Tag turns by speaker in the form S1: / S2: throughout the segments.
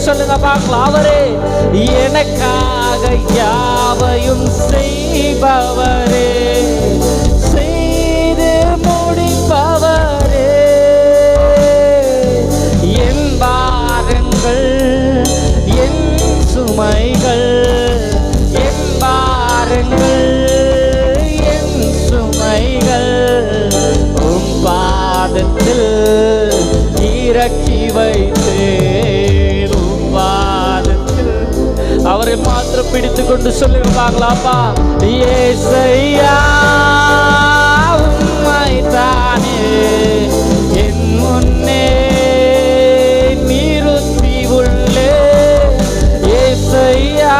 S1: சொல்லுங்க பார்க்கலாம். அவரே எனக்காக யாவையும் செய்பவரே, செய்து முடிப்பவரே, என் பாரங்கள் என் சுமைகள், என் பாரங்கள் என் சுமைகள் உம் பாதத்தில் இறக்கி வைத்தேன். உம் பாதத்தில் அவரை மாத்திரம் பிடித்து கொண்டு சொல்லுவாங்களாப்பா. ஏசையா உம்மைத்தானே என் முன்னே நிறுத்தி உள்ளே, ஏசையா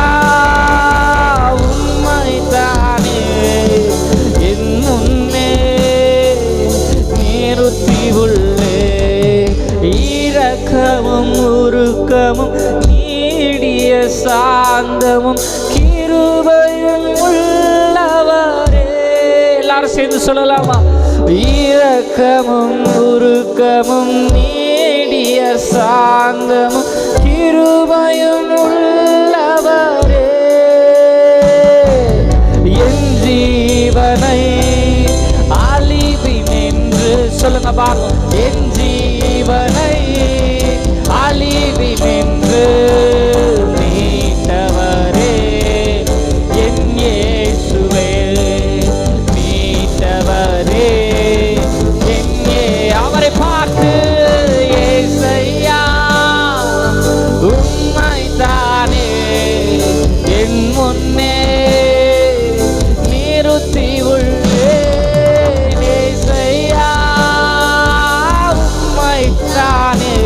S1: உம்மைத்தானே என் முன்னே நிறுத்தி உள்ளே. இரக்கமும் உருக்கமும் நீடிய சாந்தமும் கிருபையும் உள்ளவரே. எல்லாரும் சேர்ந்து சொல்லலாமா? இரக்கமும் உருக்கமும் நீடிய சாந்தமும் கிருபையும் உள்ளவரே, என் ஜீவனை அழிவின் என்று சொல்லுங்க பார்ப்போம். என் ஜீவனை அழிவின் என்று மீட்டவரே, என் இயேசுவே மீட்டவரே, அவரை பார்த்து ஏசையா உம்மைத்தானே என் முன்னே நிறுத்தி உள்ளே, ஏசையா உம்மைத்தானே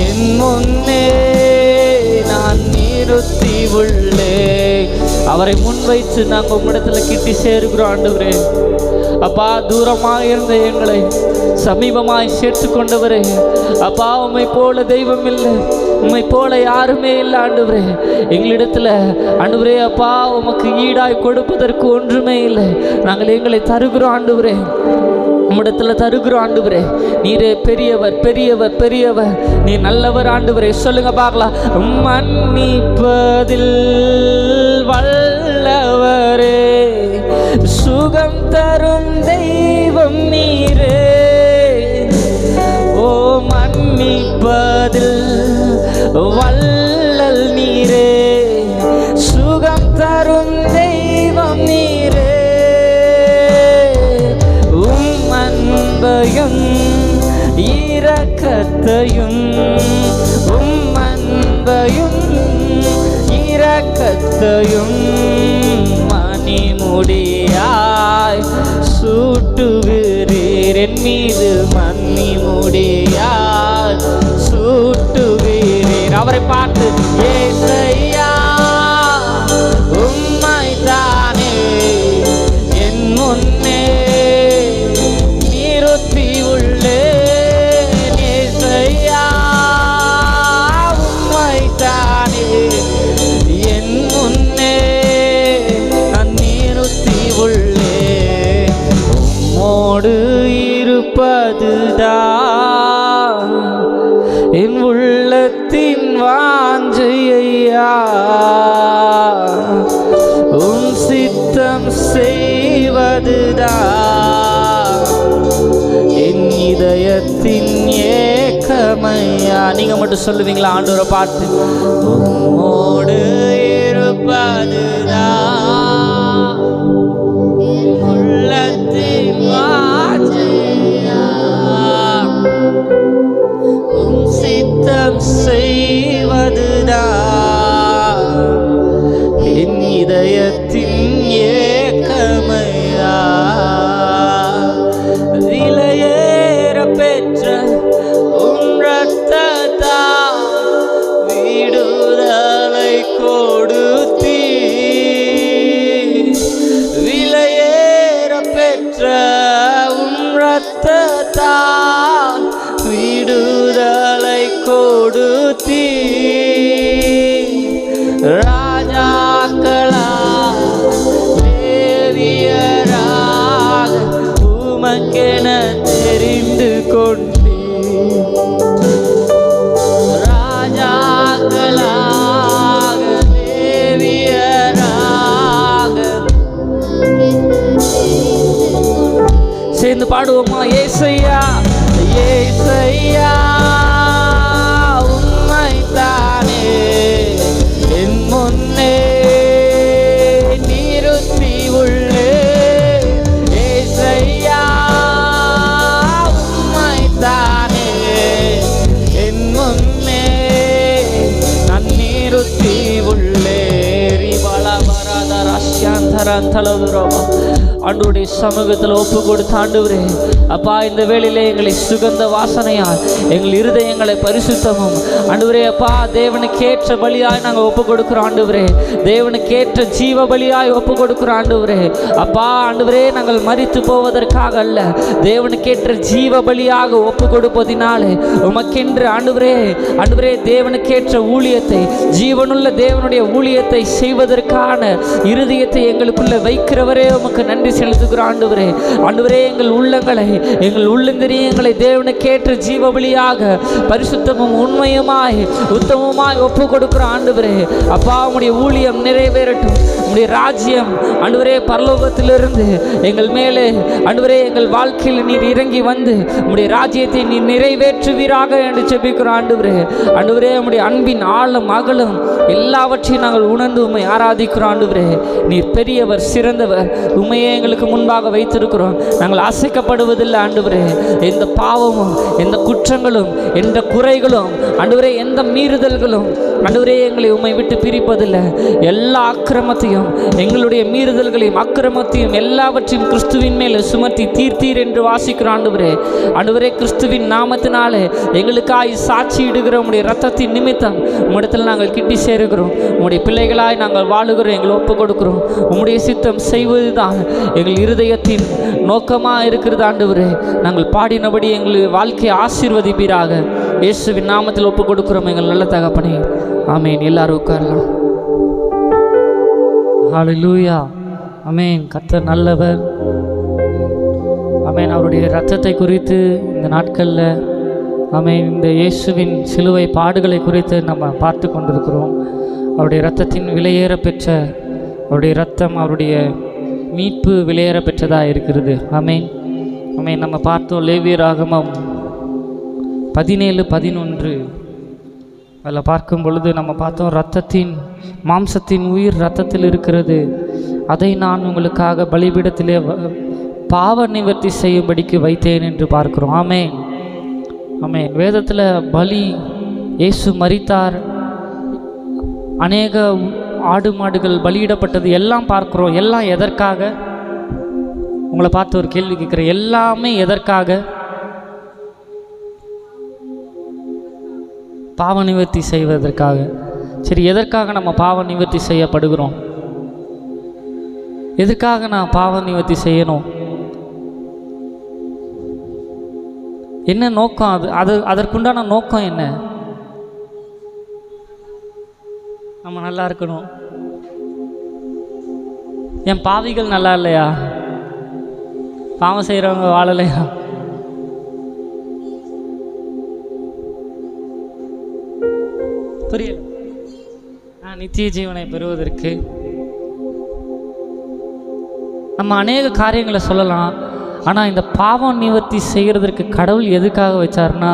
S1: என் முன்னே நான் நிறுத்தி உள்ளே. அவரை முன்வைத்து நாங்கள் உம்மிடத்தில் கிட்டி சேருகிறோம் ஆண்டவரே. அப்பா, தூரமாக இருந்த எங்களை சமீபமாய் சேர்த்து கொண்டவரே, அப்பா உம்மை போல தெய்வம் இல்லை, உம்மை போல யாருமே இல்லை ஆண்டவரே. எங்களிடத்தில் ஆண்டவரே அப்பா உமக்கு ஈடாய் கொடுப்பதற்கு ஒன்றுமே இல்லை. நாங்கள் எங்களை தருகிறோம் ஆண்டவரே, உம்மிடத்தில் தருகிறோம் ஆண்டவரே. நீரே பெரியவர் பெரியவர் பெரியவர், நீ நல்லவர் ஆண்டவரே. சொல்லுங்க பார்க்கலாம். மன்னிப்பதில் வல்லவரே, சுகம் தரும் தெய்வம் நீரே. ஓ மன்னிப்பதில் வல்லல் நீரே, சுகம் தரும் தெய்வம் நீரே. உம் அன்பையும் இரக்கத்தையும், உம் அன்பையும் இரக்கத்தையும் மணிமுடியாய் சூட்டுகிறீர் என் மீது, மணிமுடியாய் சூட்டுகிறீர். அவரை பார்த்து ஏசையா உம்மைத்தானே என் முன்னே நிறுத்தி உள்ளே, ஏசையா உம்மைத்தானே என் முன்னே நான் நிறுத்தி உள்ளே. உம்மோடு இருப்பதுதான் என் உள்ளத்தின் வாஞ்சையா, உம் சித்தம் செய்வதுதான் என் இதயத்தின் ஏக்கமையா. நீங்க மட்டும் சொல்லுவீங்களா ஆண்டவரை பார்த்து? உம்மோடு இருப்பதுதான் உள்ளத்தின் வாஞ்சையா, உம் சித்தம் செய்வதுதான் என் இதயத்தின் ஏக்கமையா. விலையேற பெற்ற உம் இரத்தத்தால் விடுதலை கொடுத்தீர். விலையேற பெற்ற உம் இரத்தத்தால் விடுதலை கொடுத்தீர். ராஜாக்களா லேவியராக உமக்கென தெரிந்து கொண்டீர். பாடுவோமா? ஏசையா ஏசையா உம்மைத்தானே என் முன்னே நிறுத்தி உள்ளே. ஏசையா உம்மைத்தானே என் முன்னே நான் நிறுத்தி உள்ளே. ஆண்டவருடைய சமூகத்தில் ஒப்பு கொடுத்து ஆண்டவரே அப்பா இந்த வேளையிலே எங்களை சுகந்த வாசனையால் எங்கள் இருதயங்களை பரிசுத்தமும் ஆண்டவரே அப்பா தேவனுக்கேற்ற பலியாய் நாங்கள் ஒப்பு கொடுக்குறோம். ஆண்டவரே தேவனுக்கேற்ற ஜீவ பலியாய் ஒப்பு கொடுக்குறோம். ஆண்டவரே அப்பா ஆண்டவரே நாங்கள் மரித்து போவதற்காக அல்ல, தேவனுக்கேற்ற ஜீவ பலியாக ஒப்பு கொடுப்பதினாலே உமக்கென்று ஆண்டவரே ஆண்டவரே தேவனுக்கேற்ற ஊழியத்தை, ஜீவனுள்ள தேவனுடைய ஊழியத்தை செய்வதற்கான இருதயத்தை எங்களுக்குள்ள வைக்கிறவரே உமக்கு நன்றி செலுத்துகிறோம். ஆண்டவரே ஆண்டவரே எங்கள் உள்ளங்களை, எங்கள் உள்ளந்திரியங்களை தேவனுக்கேற்ற ஜீவபலியாக பரிசுத்தமும் உண்மையுமாய் உத்தமமாய் ஒப்பு கொடுக்கிறோம். ஆண்டவரே அப்பா உம்முடைய ஊழியம் நிறைவேறட்டும். உம்முடைய ராஜ்யம் ஆண்டவரே பரலோகத்திலிருந்து எங்கள் மேலே ஆண்டவரே எங்கள் வாழ்க்கையில் நீர் இறங்கி வந்து உம்முடைய ராஜ்யத்தை நீர் நிறைவேற்றுவீராக என்று ஜெபிக்கிறோம். ஆண்டவரே ஆண்டவரே உம்முடைய அன்பின் ஆழம் அகலம் எல்லாவற்றையும் நாங்கள் உணர்ந்து உம்மை ஆராதிக்கிறோம். ஆண்டவரே நீர் பெரியவர், சிறந்தவர், உண்மையே எங்களுக்கு முன்பாக வைத்திருக்கிறோம். நாங்கள் அசைக்கப்படுவதில்லை. ஆண்டவரே எந்த பாவமும், எந்த குற்றங்களும், எந்த குறைகளும், ஆண்டவரே எந்த மீறுதல்களும் ஆண்டவரே எங்களை உம்மை விட்டு பிரிப்பதில்லை. எல்லா அக்கிரமத்தையும், எங்களுடைய மீறுதல்களையும் அக்கிரமத்தையும் எல்லாவற்றையும் கிறிஸ்துவின் மேலே சுமத்தி தீர்த்தீர் என்று வாசிக்கிறோம். ஆண்டவரே ஆண்டவரே கிறிஸ்துவின் நாமத்தினாலே எங்களுக்காய் சாட்சி இடுகிற உம்முடைய இரத்தத்தின் நிமித்தம் உம்மிடத்தில் நாங்கள் கிட்டி சேருகிறோம். உம்முடைய பிள்ளைகளாய் நாங்கள் வாழுகிறோம். எங்களை ஒப்பு கொடுக்கிறோம். உம்முடைய சித்தம் செய்வதுதான் எங்கள் இருதயத்தின் நோக்கமாக இருக்கிறது. ஆண்டவரே நாங்கள் பாடினபடி எங்கள் வாழ்க்கையை ஆசீர்வதிப்பீராக. இயேசுவின் நாமத்தில் ஒப்பு கொடுக்கிறோம் எங்கள் நல்ல தகப்பனே. ஆமேன். எல்லாரும் உட்காரலாம். ஹல்லேலூயா. ஆமேன். கர்த்தர் நல்லவர். ஆமேன். அவருடைய இரத்தத்தை குறித்து இந்த நாட்களில் ஆமேன் இந்த இயேசுவின் சிலுவை பாடுகளை குறித்து நம்ம பார்த்து கொண்டிருக்கிறோம். அவருடைய இரத்தத்தின் விலையேற பெற்ற அவருடைய இரத்தம், அவருடைய மீட்பு விலையேற பெற்றதாக இருக்கிறது. ஆமேன் ஆமேன். நம்ம பார்த்தோம் லேவியராகமம் 17:11 அதில் பார்க்கும் பொழுது நம்ம பார்த்தோம் இரத்தத்தின் மாம்சத்தின் உயிர் இரத்தத்தில் இருக்கிறது, அதை நான் உங்களுக்காக பலிபீடத்திலே பாவ நிவர்த்தி செய்யும்படிக்கு வைத்தேன் என்று பார்க்கிறோம். ஆமேன் ஆமேன். வேதத்தில் பலி, இயேசு மரித்தார், அநேக ஆடு மாடுகள் பலியிடப்பட்டது எல்லாம் பார்க்குறோம். எல்லாம் எதற்காக? உங்களை பார்த்து ஒரு கேள்வி கேட்குறேன். எல்லாமே எதற்காக? பாவ நிவர்த்தி செய்வதற்காக. சரி, எதற்காக நம்ம பாவ நிவர்த்தி செய்யப்படுகிறோம்? எதற்காக நான் பாவ நிவர்த்தி செய்யணும்? என்ன நோக்கம்? அதற்குண்டான நோக்கம் என்ன? நம்ம நல்லா இருக்கணும். என் பாவிகள் நல்லா இல்லையா? பாவம் செய்கிறவங்க வாழலையா? புரியல. நித்திய ஜீவனை பெறுவதற்கு நம்ம அநேக காரியங்களை சொல்லலாம். ஆனால் இந்த பாவம் நிவர்த்தி செய்கிறதற்கு கடவுள் எதுக்காக வச்சார்னா,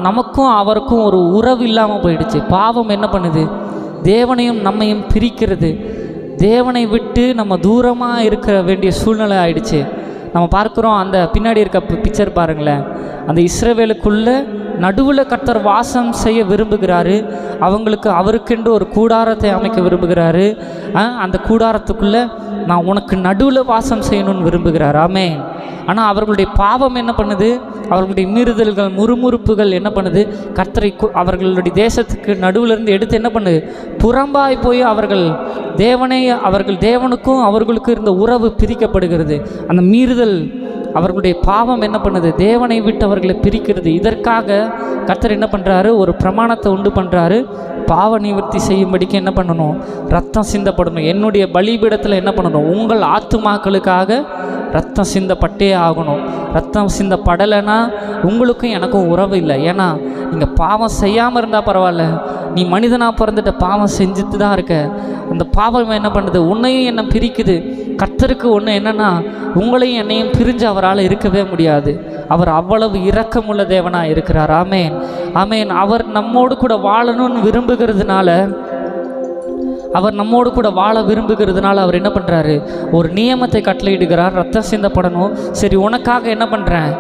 S1: நமக்கும் அவருக்கும் ஒரு உறவு இல்லாமல் போயிடுச்சு. பாவம் என்ன பண்ணுது? தேவனையும் நம்மையும் பிரிக்கிறது. தேவனை விட்டு நம்ம தூரமாக இருக்க வேண்டிய சூழ்நிலை ஆயிடுச்சு. நம்ம பார்க்குறோம், அந்த பின்னாடி இருக்க பிக்சர் பாருங்களேன். அந்த இஸ்ரவேலுக்குள்ளே நடுவில் கர்த்தர் வாசம் செய்ய விரும்புகிறாரு. அவருக்கென்று ஒரு கூடாரத்தை அமைக்க விரும்புகிறாரு. அந்த கூடாரத்துக்குள்ளே நான் உனக்கு நடுவில் வாசம் செய்யணும்னு விரும்புகிறார். ஆமென். ஆனால் அவர்களுடைய பாவம் என்ன பண்ணுது? அவர்களுடைய மீறுதல்கள், முறுமுறுப்புகள் என்ன பண்ணுது? கர்த்தரை அவர்களுடைய தேசத்துக்கு நடுவிலிருந்து எடுத்து என்ன பண்ணுது? புறம்பாய் போய் அவர்கள் தேவனுக்கும் அவர்களுக்கும் இருந்த உறவு பிரிக்கப்படுகிறது. அந்த மீறுதல், அவர்களுடைய பாவம் என்ன பண்ணுது? தேவனை விட்டு அவர்களை பிரிக்கிறது. இதற்காக கர்த்தர் என்ன பண்ணுறாரு? ஒரு பிரமாணத்தை உண்டு பண்ணுறாரு. பாவ நிவர்த்தி செய்யும்படிக்கு என்ன பண்ணணும்? ரத்தம் சிந்தப்படணும். என்னுடைய பலிபீடத்தில் என்ன பண்ணணும்? உங்கள் ஆத்துமாக்களுக்காக ரத்தம் சிந்தப்பட்டே ஆகணும். ரத்தம் சிந்தப்படலைன்னா உங்களுக்கும் எனக்கும் உறவு இல்லை. ஏன்னா நீங்கள் பாவம் செய்யாமல் இருந்தால் பரவாயில்ல, நீ மனிதனாக பிறந்துட்ட பாவம் செஞ்சுட்டு தான் இருக்க. அந்த பாவம் என்ன பண்ணுது? உன்னையும் என்ன பிரிக்குது. கர்த்தருக்கு ஒன்று என்னென்னா, உங்களையும் என்னையும் பிரிஞ்சு அவரால் இருக்கவே முடியாது. அவர் அவ்வளவு இரக்கமுள்ள தேவனாக இருக்கிறார். ஆமேன், ஆமேன். அவர் நம்மோடு கூட வாழணும்னு விரும்புகிறதுனால, அவர் என்ன பண்ணுறாரு, ஒரு நியமத்தை கட்டளையிடுகிறார். ரத்தம் சிந்தப்படணும். சரி, உனக்காக என்ன பண்ணுறேன்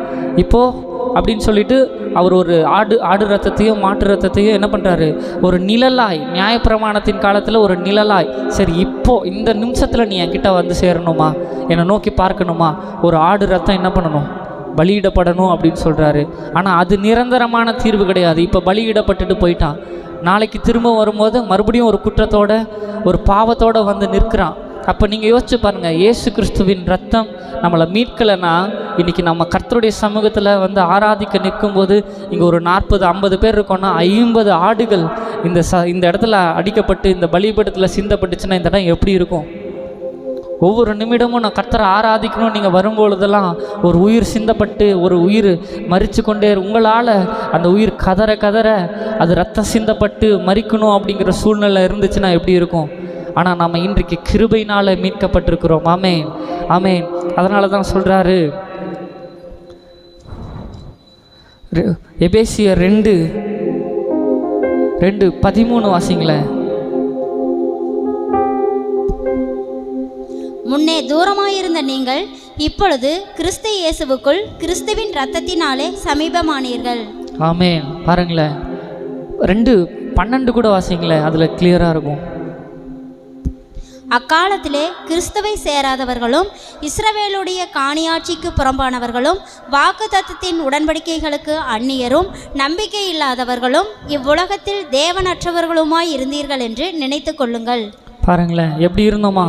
S1: இப்போது அப்படின்னு சொல்லிட்டு அவர் ஒரு ஆடு ரத்தத்தையும் மாட்டு ரத்தத்தையும் என்ன பண்ணுறாரு, ஒரு நிழலாய், நியாயப்பிரமாணத்தின் காலத்தில் ஒரு நிழலாய், சரி இப்போது இந்த நிமிஷத்தில் நீ என்கிட்ட வந்து சேரணுமா, என்னை நோக்கி பார்க்கணுமா, ஒரு ஆடு ரத்தம் என்ன பண்ணணும், பலியிடப்படணும் அப்படின்னு சொல்கிறாரு. ஆனால் அது நிரந்தரமான தீர்வு கிடையாது. இப்போ பலியிடப்பட்டுட்டு போயிட்டான், நாளைக்கு திரும்ப வரும்போது மறுபடியும் ஒரு குற்றத்தோட, ஒரு பாவத்தோடு வந்து நிற்கிறான். அப்போ நீங்கள் யோசிச்சு பாருங்கள், இயேசு கிறிஸ்துவின் ரத்தம் நம்மளை மீட்கலைன்னா, இன்றைக்கி நம்ம கர்த்தருடைய சமூகத்தில் வந்து ஆராதிக்க நிற்கும்போது இங்கே ஒரு 40-50 பேர் இருக்கோன்னா 50 ஆடுகள் இந்த இடத்துல அடிக்கப்பட்டு இந்த பலிபீடத்தில் சிந்தப்பட்டுச்சுன்னா இந்த இடம் எப்படி இருக்கும்? ஒவ்வொரு நிமிடமும் நான் கர்த்தரை ஆராதிக்கணும். நீங்கள் வரும்பொழுதெல்லாம் ஒரு உயிர் சிந்தப்பட்டு, ஒரு உயிர் மரித்து கொண்டே, உங்களால் அந்த உயிர் கதற அது ரத்தம் சிந்தப்பட்டு மரிக்கணும் அப்படிங்கிற சூழ்நிலை இருந்துச்சுன்னா எப்படி இருக்கும்? ஆனால் நம்ம இன்றைக்கு கிருபையினால் மீட்கப்பட்டிருக்கிறோம். ஆமேன், ஆமேன். அதனால தான் சொல்கிறாரு, எபேசியர் 2:13 வாசிங்களேன்.
S2: முன்னே தூரமாயிருந்த நீங்கள் இப்பொழுது கிறிஸ்து இயேசுவுக்குள் கிறிஸ்துவின் இரத்தத்தினாலே சமீபமானீர்கள்.
S1: ஆமேன். பாருங்களேன், 2:12 கூட வாசிங்களேன், அதில் கிளியராக இருக்கும்.
S2: அக்காலத்திலே கிறிஸ்துவை சேராதவர்களும் இஸ்ரவேலுடைய காணியாட்சிக்கு புறம்பானவர்களும் வாக்குத்தத்தத்தின் உடன்படிக்கைகளுக்கு அந்நியரும் நம்பிக்கை இல்லாதவர்களும் இவ்வுலகத்தில் தேவனற்றவர்களுமாய் இருந்தீர்கள் என்று நினைத்து கொள்ளுங்கள்.
S1: பாருங்களேன், எப்படி இருந்தோமா?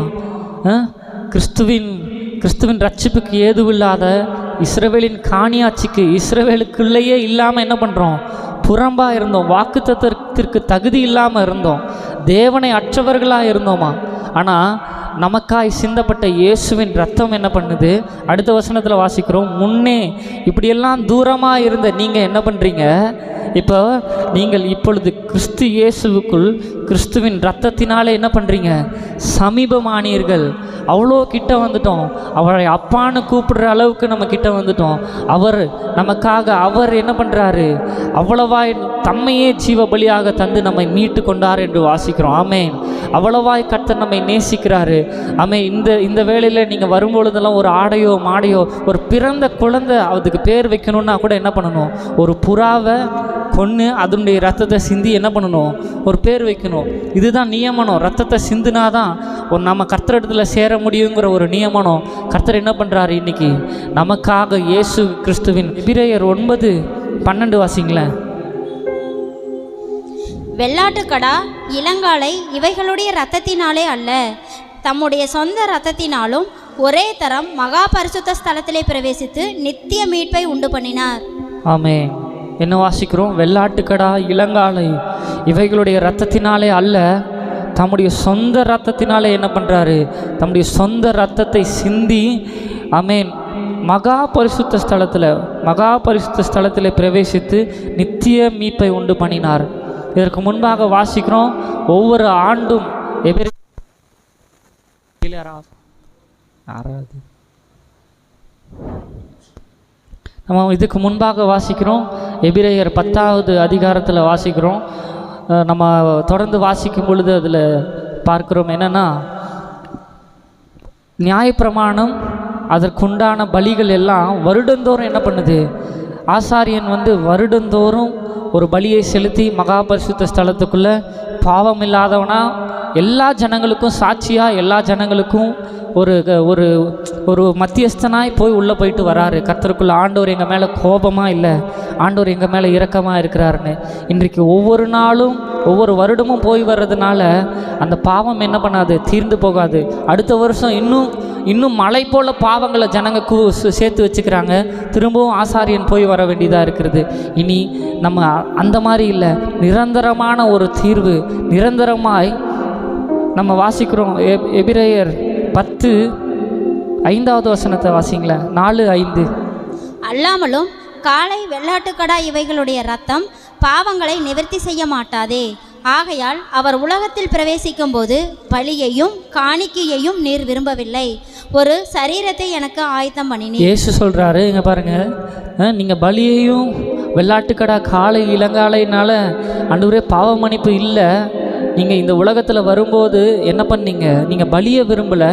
S1: கிறிஸ்துவின் ரட்சிப்புக்கு ஏதுவில்லாத இஸ்ரவேலின் காணியாட்சிக்கு, இஸ்ரவேலுக்குள்ளேயே இல்லாமல் என்ன பண்ணுறோம், புறம்பாக இருந்தோம். வாக்குத்தத்தத்திற்கு தகுதி இல்லாமல் இருந்தோம். தேவனை அற்றவர்களாக இருந்தோமா? ஆனால் நமக்காய் சிந்தப்பட்ட இயேசுவின் ரத்தம் என்ன பண்ணுது? அடுத்த வசனத்தில் வாசிக்கிறோம், முன்னே இப்படியெல்லாம் தூரமாக இருந்த நீங்கள் என்ன பண்ணுறீங்க, இப்போ நீங்கள் இப்பொழுது கிறிஸ்து இயேசுவுக்குள் கிறிஸ்துவின் ரத்தத்தினாலே என்ன பண்ணுறீங்க, சமீபமானீர்கள். அவ்வளோ கிட்ட வந்துட்டோம். அவரை அப்பான்னு கூப்பிடுற அளவுக்கு நம்ம கிட்ட வந்துட்டோம். அவர் நமக்காக அவர் என்ன பண்ணுறாரு, அவ்வளவாய் தம்மையே ஜீவ பலியாக தந்து நம்மை மீட்டு கொண்டார் என்று வாசிக்கிறோம். ஆமேன். அவ்வளவாய் கர்த்தர் நம்மை நேசிக்கிறாரு. ஆமேன். இந்த வேளையில் நீங்கள் வரும்பொழுதெல்லாம் ஒரு ஆடையோ மாடையோ, ஒரு பிறந்த குழந்தை அதுக்கு பேர் வைக்கணுன்னா கூட என்ன பண்ணணும், ஒரு புறாவை கொன்று அதனுடைய ரத்தத்தை சிந்தி என்ன பண்ணணும், ஒரு பேர் வைக்கணும். இதுதான் நியமனம். ரத்தத்தை சிந்தினாதான் நம்ம கர்த்தரிடத்தில் சேர முடியுங்கிற ஒரு நியமனம் கர்த்தர் என்ன பண்ணுறாரு இன்னைக்கு நமக்காக. இயேசு கிறிஸ்துவின் எபிரேயர் 9:12 வாசிங்களேன்.
S2: வெள்ளாட்டுக்கடா, இளங்காளை இவைகளுடைய இரத்தத்தினாலே அல்ல, தம்முடைய சொந்த இரத்தத்தினாலும் ஒரே தரம் மகா பரிசுத்த ஸ்தலத்திலே பிரவேசித்து நித்திய மீட்பை உண்டு பண்ணினார்.
S1: ஆமென். என்ன வாசிக்கிறோம்? வெள்ளாட்டுக்கடா, இளங்காளை இவைகளுடைய இரத்தத்தினாலே அல்ல, தம்முடைய சொந்த இரத்தத்தினாலே என்ன பண்ணுறாரு, தம்முடைய சொந்த இரத்தத்தை சிந்தி, ஆமென், மகா பரிசுத்த ஸ்தலத்தில் பிரவேசித்து நித்திய மீட்பை உண்டு பண்ணினார். இதற்கு முன்பாக வாசிக்கிறோம், ஒவ்வொரு ஆண்டும் நம்ம இதுக்கு முன்பாக வாசிக்கிறோம், எபிரேயர் 10வது அதிகாரத்தில் வாசிக்கிறோம். நம்ம தொடர்ந்து வாசிக்கும் பொழுது அதில் பார்க்கிறோம் என்னென்னா, நியாயப்பிரமாணம் அதற்குண்டான பலிகள் எல்லாம் வருடந்தோறும் என்ன பண்ணுது, ஆசாரியன் வருடந்தோறும் ஒரு பலியை செலுத்தி மகா பரிசுத்த ஸ்தலத்துக்குள்ளே பாவம் இல்லாதவனா எல்லா ஜனங்களுக்கும் சாட்சியாக, எல்லா ஜனங்களுக்கும் ஒரு ஒரு ஒரு மத்தியஸ்தனாய் உள்ளே போயிட்டு வராரு. கர்த்தருக்குள்ள ஆண்டவர் எங்கள் மேலே கோபமாக இல்லை, ஆண்டவர் எங்கள் மேலே இரக்கமாக இருக்கிறாருன்னு. இன்றைக்கு ஒவ்வொரு நாளும் ஒவ்வொரு வருடமும் போய் வர்றதுனால அந்த பாவம் என்ன பண்ணாது, தீர்ந்து போகாது. அடுத்த வருஷம் இன்னும் மழை போல் பாவங்களை ஜனங்க சேர்த்து வச்சுக்கிறாங்க. திரும்பவும் ஆசாரியன் போய் வர வேண்டியதாக இருக்கிறது. இனி நம்ம அந்த மாதிரி இல்லை, நிரந்தரமான ஒரு தீர்வு, நிரந்தரமாய் நம்ம வாசிக்கிறோம். எபிரேயர் 10:5 வசனத்தை வாசிங்களேன். 4:5.
S2: அல்லாமலும் காளை, வெள்ளாட்டுக்கடா இவைகளுடைய இரத்தம் பாவங்களை நிவர்த்தி செய்ய மாட்டாதே, ஆகையால் அவர் உலகத்தில் பிரவேசிக்கும் போது பலியையும் காணிக்கையையும் நீர் விரும்பவில்லை, ஒரு சரீரத்தை எனக்கு ஆயத்தம் பண்ணினீர்.
S1: இயேசு சொல்கிறாரு, இங்கே பாருங்கள், நீங்கள் பலியையும் வெள்ளாட்டுக்கடா காளை இளங்காலைனால ஆண்டவரே பாவ மன்னிப்பு இல்லை. நீங்கள் இந்த உலகத்தில் வரும்போது என்ன பண்ணீங்க? நீங்கள் பலியை விரும்பலை.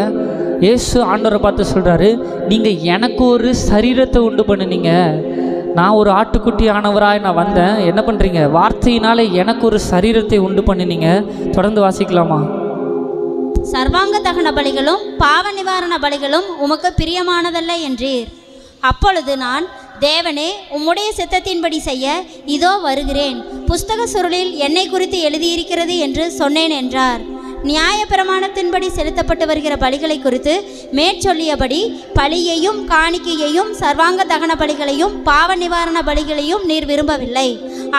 S1: இயேசு ஆண்டவரை பார்த்து சொல்கிறாரு, நீங்கள் எனக்கு ஒரு சரீரத்தை உண்டு பண்ணினீங்க. நான் ஒரு ஆட்டுக்குட்டி ஆனவராய் நான் வந்தேன். என்ன பண்ணுறீங்க? வார்த்தையினாலே எனக்கு ஒரு சரீரத்தை உண்டு பண்ணினீங்க. தொடர்ந்து வாசிக்கலாமா?
S2: சர்வாங்க தகன பலிகளும் பாவ நிவாரண பலிகளும் உமக்கு பிரியமானதல்ல என்றீர். அப்பொழுது நான், தேவனே, உம்முடைய சித்தத்தின்படி செய்ய இதோ வருகிறேன், புஸ்தக சுருளில் என்னை குறித்து எழுதியிருக்கிறது என்று சொன்னேன் என்றார். நியாய பிரமாணத்தின்படி செலுத்தப்பட்டு வருகிற பலிகளை குறித்து மேற்சொல்லியபடி பலியையும் காணிக்கையையும் சர்வாங்க தகன பலிகளையும் பாவ நிவாரண பலிகளையும் நீர் விரும்பவில்லை,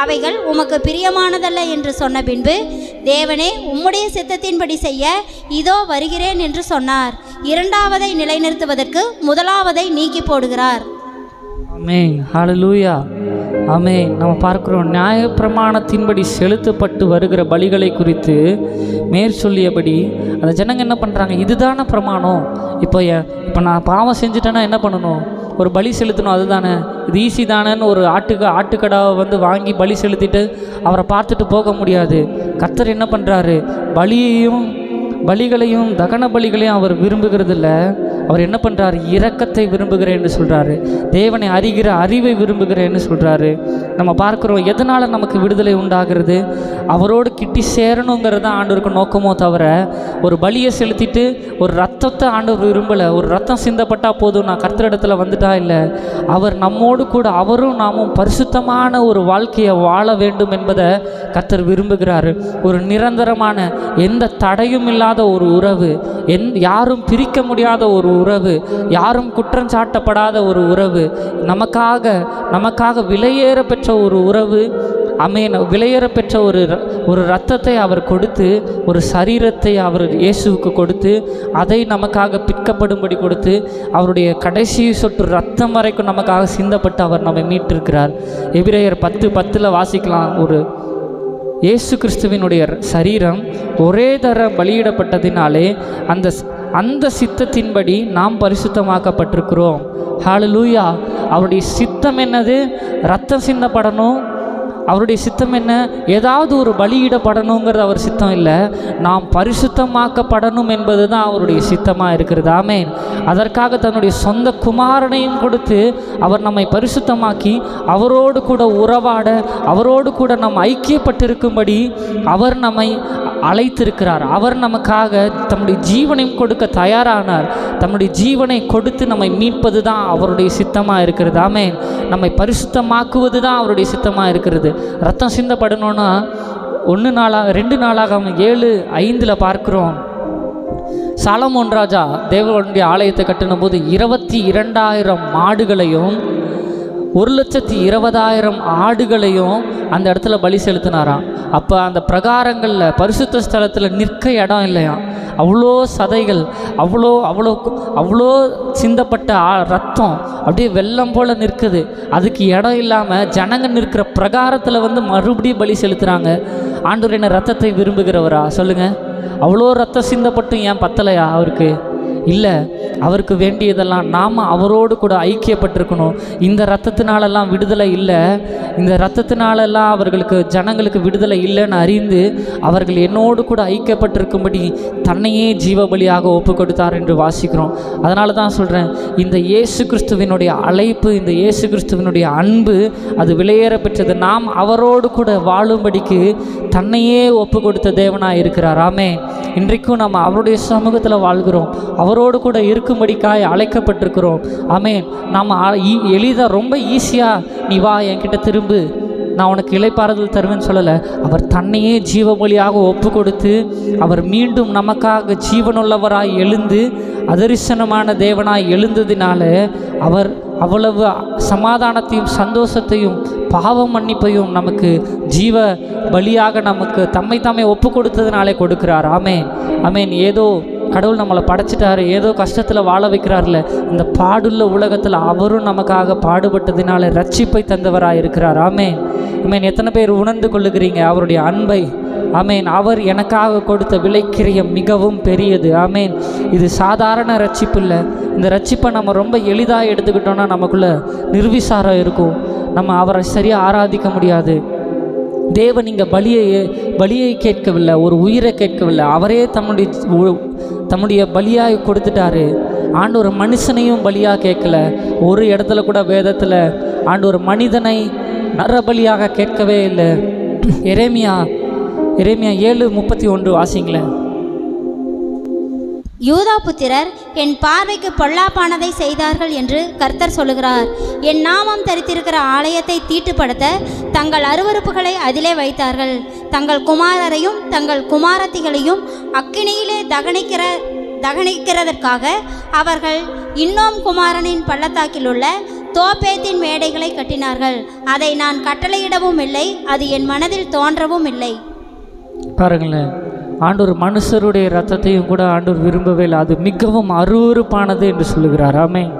S2: அவைகள் உமக்கு பிரியமானதல்ல என்று சொன்ன பின்பு, தேவனே, உம்முடைய சித்தத்தின்படி செய்ய இதோ வருகிறேன் என்று சொன்னார். இரண்டாவதை நிலைநிறுத்துவதற்கு முதலாவதை நீக்கி போடுகிறார்.
S1: ஆமென், ஹல்லேலூயா, ஆமென். நம்ம பார்க்கிறோம், நியாயப்பிரமாணத்தின்படி செலுத்தப்பட்டு வருகிற பலிகளை குறித்து மேற்சொல்லியபடி அந்த ஜனங்க என்ன பண்ணுறாங்க? இதுதானே பிரமாணம். இப்போ நான் பாவம் செஞ்சுட்டேன்னா என்ன பண்ணணும்? ஒரு பலி செலுத்தணும், அதுதானே, இது ஈஸி தானேன்னு ஒரு ஆட்டுக்கடாவை வந்து வாங்கி பலி செலுத்திட்டு அவரை பார்த்துட்டு போக முடியாது. கர்த்தர் என்ன பண்ணுறாரு? பலிகளையும் தகன பலிகளையும் அவர் விரும்புகிறதில்ல. அவர் என்ன பண்ணுறாரு? இரக்கத்தை விரும்புகிறேன்னு சொல்கிறாரு. தேவனை அறிகிற அறிவை விரும்புகிறேன்னு சொல்கிறாரு. நம்ம பார்க்குறோம், எதனால் நமக்கு விடுதலை உண்டாகிறது? அவரோடு கிட்டி சேரணுங்கிறது தான் ஆண்டவருக்கு நோக்கமோ தவிர, ஒரு பலியை செலுத்திட்டு ஒரு ரத்தத்தை ஆண்டவர் விரும்பலை. ஒரு ரத்தம் சிந்தப்பட்டால் போதும், நான் கர்த்தரிடத்தில் வந்துட்டா இல்லை. அவர் நம்மோடு கூட அவரும் நாமும் பரிசுத்தமான ஒரு வாழ்க்கையை வாழ வேண்டும் என்பதை கர்த்தர் விரும்புகிறாரு. ஒரு நிரந்தரமான எந்த தடையும் இல்லாத ஒரு உறவு, யாரும் பிரிக்க முடியாத ஒரு உறவு, யாரும் குற்றம் சாட்டப்படாத ஒரு உறவு, நமக்காக விலையேற பெற்ற ஒரு உறவு. ஆமென். விலையேற பெற்ற ஒரு இரத்தத்தை அவர் கொடுத்து, ஒரு சரீரத்தை அவர் இயேசுவுக்கு கொடுத்து, அதை நமக்காக பிற்கப்படும்படி கொடுத்து, அவருடைய கடைசி சொட்டு ரத்தம் வரைக்கும் நமக்காக சிந்தப்பட்டு அவர் நம்மை மீட்டிருக்கிறார். எபிரேயர் 10:10 வாசிக்கலாம். இயேசு கிறிஸ்துவினுடைய சரீரம் ஒரே தரம் பலியிடப்பட்டதினாலே அந்த சித்தத்தின்படி நாம் பரிசுத்தமாக்கப்பட்டிருக்கிறோம். ஹல்லேலூயா. அவருடைய சித்தம் என்னது? ரத்தம் சிந்தப்படணும். அவருடைய சித்தம் என்ன? ஏதாவது ஒரு பலியிடப்படணுங்கிறது அவர் சித்தம் இல்லை. நாம் பரிசுத்தமாக்கப்படணும் என்பது தான் அவருடைய சித்தமாக இருக்கிறது. ஆமென். அதற்காக தன்னுடைய சொந்த குமாரனையும் கொடுத்து அவர் நம்மை பரிசுத்தமாக்கி அவரோடு கூட உறவாட, அவரோடு கூட நாம் ஐக்கியப்பட்டிருக்கும்படி அவர் நம்மை அழைத்திருக்கிறார். அவர் நமக்காக தம்முடைய ஜீவனையும் கொடுக்க தயாரானார். தம்முடைய ஜீவனை கொடுத்து நம்மை மீட்பது தான் அவருடைய சித்தமாக இருக்கிறது. ஆமென். நம்மை பரிசுத்தமாக்குவது தான் அவருடைய சித்தமாக இருக்கிறது. ரத்தம் சிந்தப்படணும்னா 2 நாளாகமம் 7:5 பார்க்கிறோம். சாலமோன் ராஜா தேவனுடைய ஆலயத்தை கட்டின போது 22,000 மாடுகளையும் 1,20,000 ஆடுகளையும் அந்த இடத்துல பலி செலுத்தினாராம். அப்போ அந்த பிரகாரங்களில் பரிசுத்த ஸ்தலத்தில் நிற்க இடம் இல்லையாம். அவ்வளோ சதைகள், அவ்வளோ சிந்தப்பட்ட ரத்தம் அப்படியே வெள்ளம் போல் நிற்குது. அதுக்கு இடம் இல்லாமல் ஜனங்க நிற்கிற பிரகாரத்தில் வந்து மறுபடியும் பலி செலுத்துகிறாங்க. ஆண்டவர் என்ன ரத்தத்தை விரும்புகிறவரா? சொல்லுங்கள். அவ்வளோ ரத்தம் சிந்தப்பட்டும் ஏன் பத்தலையா அவருக்கு? இல்லை. அவருக்கு வேண்டியதெல்லாம் நாம் அவரோடு கூட ஐக்கியப்பட்டிருக்கணும். இந்த ரத்தத்தினாலெல்லாம் விடுதலை இல்லை. இந்த ரத்தத்தினாலெல்லாம் ஜனங்களுக்கு விடுதலை இல்லைன்னு அறிந்து அவர்கள் என்னோடு கூட ஐக்கியப்பட்டிருக்கும்படி தன்னையே ஜீவபலியாக ஒப்பு கொடுத்தார் என்று வாசிக்கிறோம். அதனால தான் சொல்கிறேன், இந்த இயேசு கிறிஸ்துவினுடைய அழைப்பு, இந்த இயேசு கிறிஸ்துவினுடைய அன்பு அது விலையேற பெற்றது. நாம் அவரோடு கூட வாழும்படிக்கு தன்னையே ஒப்பு கொடுத்த தேவனாக இருக்கிறார். ஆமென். இன்றைக்கும் நம்ம அவருடைய சமூகத்தில் வாழ்கிறோம். அவரோடு கூட இருக்கும்படிக்காய் அழைக்கப்பட்டிருக்கிறோம். ஆமென். நாம் எளிதாக ரொம்ப ஈஸியாக நீ வா என்கிட்ட திரும்பு, நான் உனக்கு இளைப்பாறுதல் தருவேன்னு சொல்லலை. அவர் தன்னையே ஜீவபலியாக ஒப்பு கொடுத்து அவர் மீண்டும் நமக்காக ஜீவனுள்ளவராய் எழுந்து அதரிசனமான தேவனாய் எழுந்ததினால அவர் அவ்வளவு சமாதானத்தையும் சந்தோஷத்தையும் பாவ மன்னிப்பையும் நமக்கு ஜீவ பலியாக நமக்கு தாமே ஒப்பு கொடுத்ததுனாலே கொடுக்கிறார். ஆமென். ஆமென். ஏதோ கடவுள் நம்மளை படைச்சிட்டாரு, ஏதோ கஷ்டத்தில் வாழ வைக்கிறார்ல, இந்த பாடுள்ள உலகத்தில் அவரும் நமக்காக பாடுபட்டதினால ரட்சிப்பை தந்தவராக இருக்கிறார். ஆமென். ஆமென். எத்தனை பேர் உணர்ந்து கொள்ளுகிறீங்க அவருடைய அன்பை? ஆமேன். அவர் எனக்காக கொடுத்த விலைக்கிரியம் மிகவும் பெரியது. ஆமேன். இது சாதாரண ரட்சிப்பு இல்லை. இந்த ரட்சிப்பை நம்ம ரொம்ப எளிதாக எடுத்துக்கிட்டோன்னா நமக்குள்ள நிர்விசாரம் இருக்கும். நம்ம அவரை சரியாக ஆராதிக்க முடியாது. தேவன் இங்கே பலியை கேட்கவில்லை, ஒரு உயிரை கேட்கவில்லை. அவரே தம்முடைய பலியாக கொடுத்துட்டாரு. ஆண்டவர் மனுஷனையும் பலியாக கேட்கல. ஒரு இடத்துல கூட வேதத்தில் ஆண்டவர் மனிதனை நரபலியாக கேட்கவே இல்லை. எரேமியா 7:31 வாசிங்களேன்.
S2: யூதா புத்திரர் என் பார்வைக்கு பொல்லாப்பானதை செய்தார்கள் என்று கர்த்தர் சொல்லுகிறார். என் நாமம் தரித்திருக்கிற ஆலயத்தை தீட்டுப்படுத்த தங்கள் அருவருப்புகளை அதிலே வைத்தார்கள். தங்கள் குமாரரையும் தங்கள் குமாரத்திகளையும் அக்கினியிலே தகனிக்கிறதற்காக அவர்கள் இன்னும் குமாரனின் பள்ளத்தாக்கில் உள்ள தோப்பேத்தின் மேடைகளை கட்டினார்கள். அதை நான் கட்டளையிடவும் இல்லை, அது என் மனதில் தோன்றவும் இல்லை.
S1: பாருங்களேன், ஆண்டவர் மனுஷருடைய ரத்தத்தையும் கூட ஆண்டவர் விரும்பவே இல்லை. அது மிகவும் அருவருப்பானது என்று சொல்லுகிறார். ஆமென்.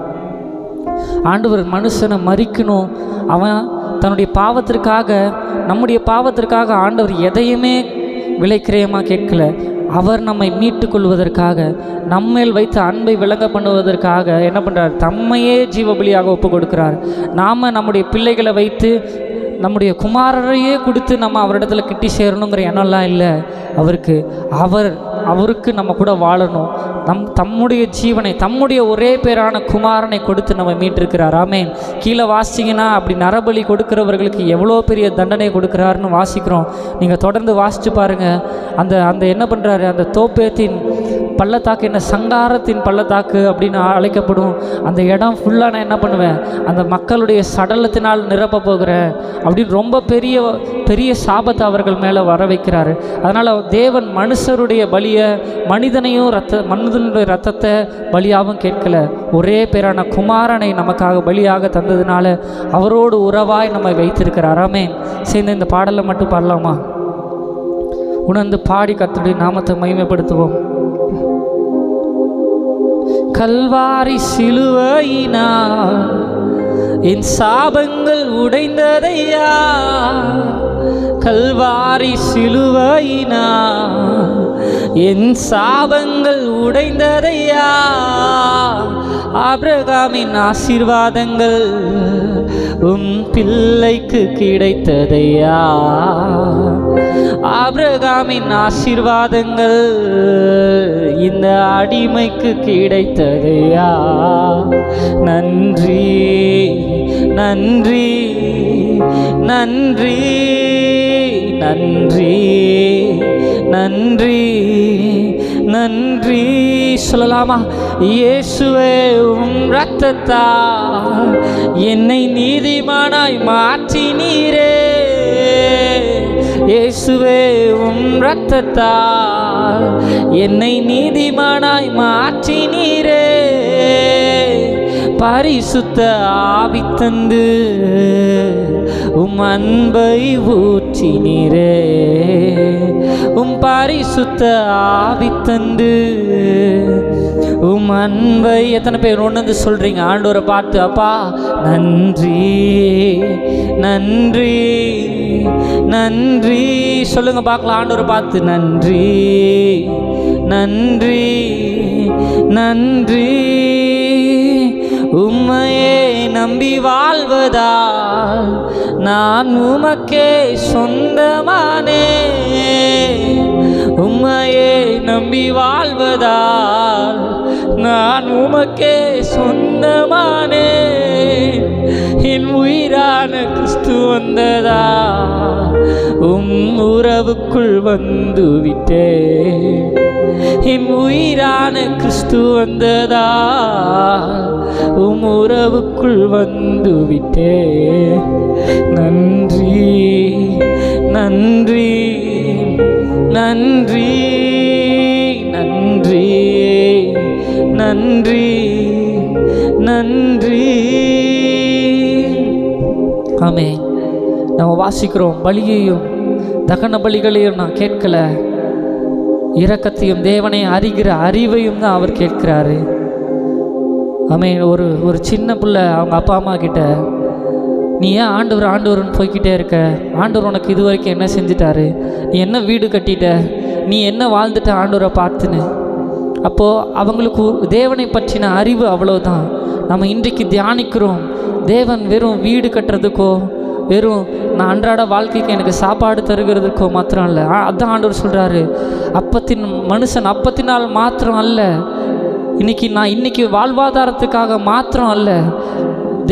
S1: ஆண்டவர் மனுஷனை மறிக்கணும். அவன் தன்னுடைய பாவத்திற்காக, நம்முடைய பாவத்திற்காக ஆண்டவர் எதையுமே விலைக்கிரயமாக கேட்கல. அவர் நம்மை மீட்டு கொள்வதற்காக, நம்மேல் வைத்த அன்பை விளங்க பண்ணுவதற்காக என்ன பண்ணுறார்? தம்மையே ஜீவபலியாக ஒப்பு கொடுக்கிறார். நாம் நம்முடைய பிள்ளைகளை வைத்து நம்முடைய குமாரரையே கொடுத்து நம்ம அவரிடத்துல கிட்டி சேரணுங்கிற எண்ணம்லாம் இல்லை அவருக்கு. அவருக்கு நம்ம கூட வாழணும். தம்முடைய ஜீவனை, தம்முடைய ஒரே பேரான குமாரனை கொடுத்து நம்ம மீட்டிருக்கிறார். ஆமேன். கீழே வாசிங்கன்னா அப்படி நரபலி கொடுக்கிறவர்களுக்கு எவ்வளோ பெரிய தண்டனை கொடுக்குறாருன்னு வாசிக்கிறோம். நீங்கள் தொடர்ந்து வாசித்து பாருங்கள். அந்த என்ன பண்ணுறாரு, அந்த தோப்பேத்தின் பள்ளத்தாக்கு, என்ன சங்காரத்தின் பள்ளத்தாக்கு அப்படின்னு அழைக்கப்படும் அந்த இடம் ஃபுல்லாக நான் என்ன பண்ணுவேன், அந்த மக்களுடைய சடலத்தினால் நிரப்ப போகிறேன் அப்படின்னு ரொம்ப பெரிய சாபத்தை அவர்கள் மேலே வர வைக்கிறாரு. அதனால் தேவன் மனுஷருடைய பலியை, மனிதனுடைய ரத்தத்தை பலியாகவும் கேட்கல. ஒரே பேரான குமாரனை நமக்காக பலியாக தந்ததுனால அவரோடு உறவாய் நம்மை வைத்திருக்கிறார். ஆமென். சேர்ந்து இந்த பாடலை மட்டும் பாடலாமா? உணர்ந்து பாடி கர்த்தருடைய நாமத்தை மகிமைப்படுத்துவோம். கல்வாரி சிலுவையினால் என் சாபங்கள் உடைந்ததையா, கல்வாரி சிலுவையினால் என் சாபங்கள் உடைந்ததையா, ஆபிரகாமின் ஆசீர்வாதங்கள் பிள்ளைக்கு கிடைத்ததையா, ஆபிரகாமின் ஆசீர்வாதங்கள் இந்த அடிமைக்கு கிடைத்ததையா. நன்றி நன்றி நன்றி நன்றி நன்றி நன்றி சொல்லலாமா? இயேசுவே உம் இரத்தத்தால் என்னை நீதிமானாய் மாற்றினீரே, இயேசுவே உம் இரத்தத்தால் என்னை நீதிமானாய் மாற்றினீரே, பரிசுத்த ஆவி தந்து உம் அன்பை ஊற்றினீரே, உம் பரிசுத்த ஆவி தந்து உம் அன்பை. எத்தனை பேர் ஒன்று சொல்றீங்க ஆண்டவரை பார்த்து? அப்பா நன்றி நன்றி நன்றி சொல்லுங்க பார்க்கலாம். ஆண்டவரை பார்த்து நன்றி நன்றி நன்றி. உம்மையே நம்பி வாழ்வதால் நான் உமக்கே சொந்தமானே, உம்மையே நம்பி வாழ்வதால் நான் உமக்கே சொந்தமானே. என் உயிரான கிறிஸ்து வந்ததா, உறவுக்குள் வந்து விட்டே, என் உயிரான கிறிஸ்து வந்ததா, உறவுக்குள் வந்து விட்டே. நன்றி நன்றி நன்றி நன்றி நன்றி நன்றி. ஆமே. நம்ம வாசிக்கிறோம், பலியையும் தகன பலிகளையும் நான் கேட்கல, இரக்கத்தையும் தேவனை அறிகிற அறிவையும் தான் அவர் கேட்கிறாரு. ஆமே. ஒரு சின்ன பிள்ளை அவங்க அப்பா அம்மா கிட்ட நீ ஏன் ஆண்டவர்னு போய்கிட்டே இருக்க? ஆண்டவர் உனக்கு இது வரைக்கும் என்ன செஞ்சிட்டாரு? நீ என்ன வீடு கட்டிட்ட? நீ என்ன வாழ்ந்துட்ட ஆண்டவரை பார்த்துன்னு? அப்போது அவங்களுக்கு தேவனை பற்றின அறிவு அவ்வளோதான். நம்ம இன்றைக்கு தியானிக்கிறோம், தேவன் வெறும் வீடு கட்டுறதுக்கோ, வெறும் நான் அன்றாட வாழ்க்கைக்கு எனக்கு சாப்பாடு தருகிறதுக்கோ மாத்திரம் இல்லை. அதான் ஆண்டவர் சொல்கிறாரு, மனுஷன் அப்பத்தினால் மாத்திரம் அல்ல, இன்னைக்கு வாழ்வாதாரத்துக்காக மாத்திரம் அல்ல,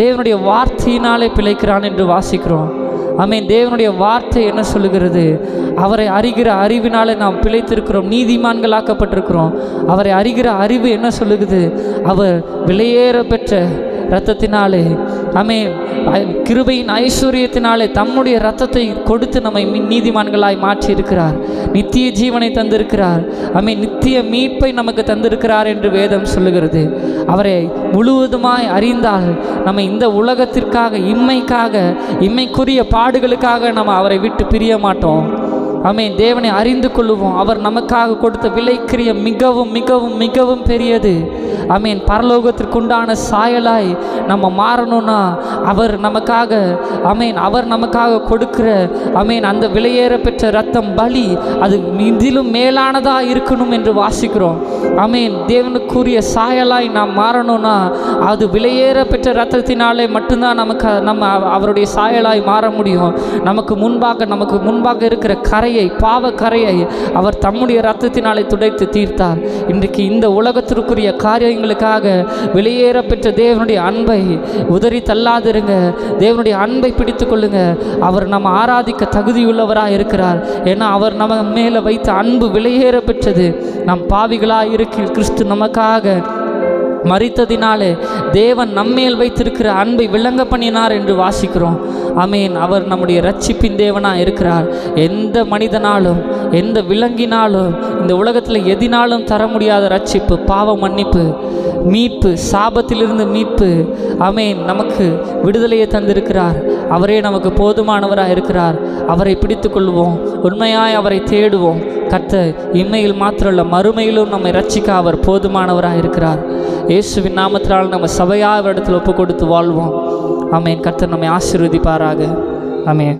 S1: தேவனுடைய வார்த்தையினாலே பிழைக்கிறான் என்று வாசிக்கிறோம். ஆமென். தேவனுடைய வார்த்தை என்ன சொல்லுகிறது? அவரை அறிகிற அறிவினாலே நாம் பிழைத்திருக்கிறோம், நீதிமான்களாக்கப்பட்டிருக்கிறோம். அவரை அறிகிற அறிவு என்ன சொல்லுகிறது? அவர் விலையேற பெற்ற இரத்தத்தினாலே, ஆமென், கிருபையின் ஐஸ்வர்யத்தினாலே தம்முடைய இரத்தத்தை கொடுத்து நம்மை நீதிமான்களாய் மாற்றி இருக்கிறார். நித்திய ஜீவனை தந்திருக்கிறார். ஆமென். நித்திய மீட்பை நமக்கு தந்திருக்கிறார் என்று வேதம் சொல்லுகிறது. அவரை முழுவதுமாய் அறிந்தால் நம்ம இந்த உலகத்திற்காக, இம்மைக்குரிய பாடுகளுக்காக நம்ம அவரை விட்டு பிரிய மாட்டோம். ஆமென். தேவனை அறிந்து கொள்ளுவோம். அவர் நமக்காக கொடுத்த விலைக்கிரிய மிகவும் மிகவும் மிகவும் பெரியது. ஆமென். பரலோகத்திற்குண்டான சாயலாய் நம்ம மாறணும்னா அவர் நமக்காக கொடுக்கிற அந்த விலையேற பெற்ற இரத்தம் பலி அது இதிலும் மேலானதாக இருக்கணும் என்று வாசிக்கிறோம். ஆமென். தேவனுக்குரிய சாயலாய் நாம் மாறணும்னா அது விலையேற பெற்ற இரத்தத்தினாலே மட்டும்தான் நம்ம அவருடைய சாயலாய் மாற முடியும். நமக்கு முன்பாக இருக்கிற பாவ கரையை அவர் தம்முடைய இரத்தத்தினாலே துடைத்து தீர்த்தார். இன்றைக்கு இந்த உலகத்திற்குரிய காரியங்களுக்காக வெளியேற பெற்ற தேவனுடைய அன்பை உதறி தள்ளாதிருங்க. தேவனுடைய அன்பை பிடித்து கொள்ளுங்க. அவர் நம்ம ஆராதிக்க தகுதியுள்ளவராக இருக்கிறார். ஏன்னா அவர் நம்ம மேலே வைத்த அன்பு வெளியேற பெற்றது. நாம் பாவிகளாக இருக்க கிறிஸ்து நமக்காக மரித்ததினாலே தேவன் நம்மேல் வைத்திருக்கிற அன்பை விளங்க பண்ணினார் என்று வாசிக்கிறோம். ஆமென். அவர் நம்முடைய ரட்சிப்பின் தேவனாக இருக்கிறார். எந்த மனிதனாலும் எந்த விலங்கினாலும் இந்த உலகத்தில் எதினாலும் தர முடியாத ரட்சிப்பு, பாவ மன்னிப்பு, மீட்பு, சாபத்திலிருந்து மீட்பு. ஆமென். நமக்கு விடுதலையை தந்திருக்கிறார். அவரே நமக்கு போதுமானவராக இருக்கிறார். அவரை பிடித்து கொள்வோம். உண்மையாய் அவரை தேடுவோம். கர்த்தர் இம்மையில் மாத்திரமல்ல மறுமையிலும் நம்மை ரட்சிக்க அவர் போதுமானவராக இருக்கிறார். இயேசுவின் நாமத்தினால் நம்ம சபையாக இடத்தில் ஒப்பு கொடுத்து வாழ்வோம். ஆமென். கர்த்தர் நம்மை ஆசீர்வதிப்பாராக. ஆமென்.